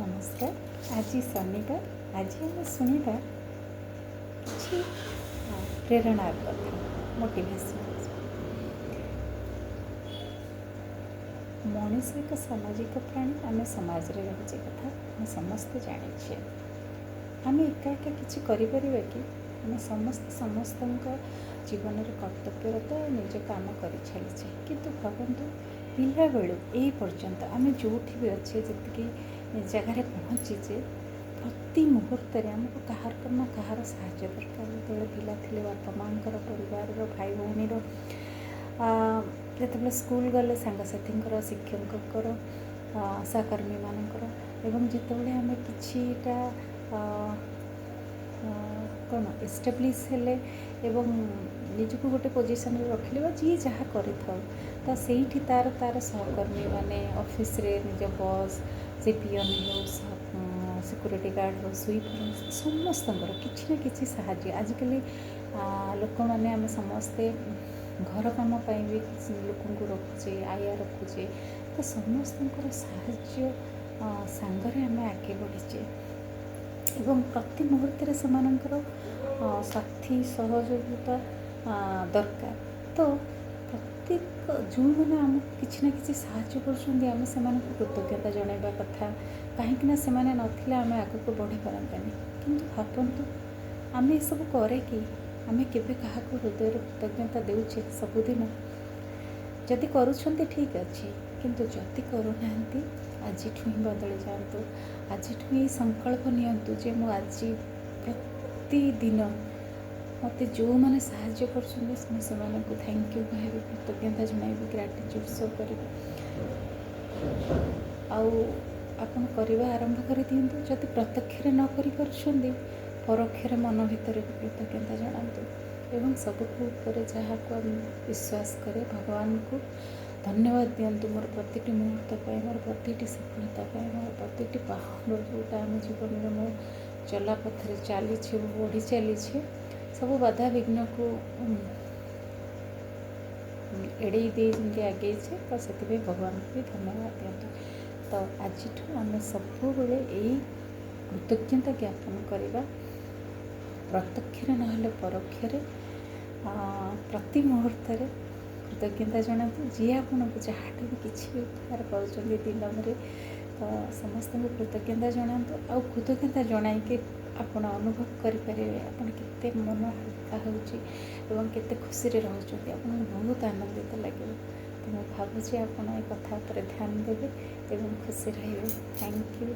नमस्कार। आज शनिवार। आज आम शुणा कि प्रेरणार कथा मोटिवेशनल। मनीष एक सामाजिक प्राणी। आम समाज रे रही कथा आम समस्ते जाने। आम एका एका किसी कि आम समस्त जीवन में कर्तव्यरत निज काम कर चलीचे किंतु भावतु पिला बेलू यही पर्यंत आम जो भी अच्छे जी जगार पहुँचीचे प्रति मुहूर्त आमको कहार ना कहार साहाय्य दरकार। जो पिला थे बापा माँ परिवार भाई भौणी जो स्कूल गले सांगसाथी शिक्षक सहकर्मी मानकर एवं जितेबाला आम किछिटा कौन एस्टाब्लीश हेले एवं निजको गोटे पोजिशन रखिले जी जहाँ करी तो से तार तार सहकर्मी माने ऑफिस रे निज बॉस से पियन हो सिक्यूरिटी गार्ड हो स्वीपर हो समस्त किसी ना कि साहाय्य आजिकल लोक मैंने आम समस्ते घर काम भी लोक रखुचे आया रखुचे तो समस्त साहाय्य सांगरे आम आगे बढ़ीचे एवं प्रति मुहूर्त साथी सहयोगिता दरकार। तो प्रत्येक जो मैंने आम कि ना कि साहाय्य करम से कृतज्ञता जनवा कथा कहीं से नथिले आम आग को बढ़ी पारंतानी किंतु भावतु आम ये सब करे कि आम केवे क्या हृदय कृतज्ञता देउछे सबुदिन जदि करुछंती ठीक अच्छे किंतु जदि करूना आज ही बदली जातु आज ही संकल्प नियंतु जे मु आज प्रतिदिन मत जो मैंने साहाय्य कर थैंक यू कह कृतज्ञता जन ग्रेटिट्यूड शो कर आपन करवा आरंभ कर दिंतु जदि प्रत्यक्ष न कर परोक्ष मन भितर कृतज्ञता जनातु एवं सबुठ ऊपर जहाँ को विश्वास करे भगवान को धन्यवाद दिंतु मोर प्रति मुहूर्त पर मोर प्रति सफलता मोर प्रति पहाड़ जोटा आम जीवन में मो चला पथरे चली बढ़ी चली सब बाधा विघ्न को एड़े दे आगे तो से भगवान को भी धन्यवाद दिंतु। तो आज आम सब यही कृतज्ञता ज्ञापन करवा प्रत्यक्ष ना परोक्ष प्रति मुहूर्त कृतज्ञता जनातु जी आपको जहाँ भी किसी भी उपहार पाँच दिन में तो समस्त को कृतज्ञता जनातु आ कृतज्ञता जनईकि आपण अनुभव करें आपन के मन हल्का होते खुशी रोचे आप बहुत आनंदित लगे। तो मुझे भावुँ आप कथा पर ध्यान देवे एवं खुशी रे। Thank you.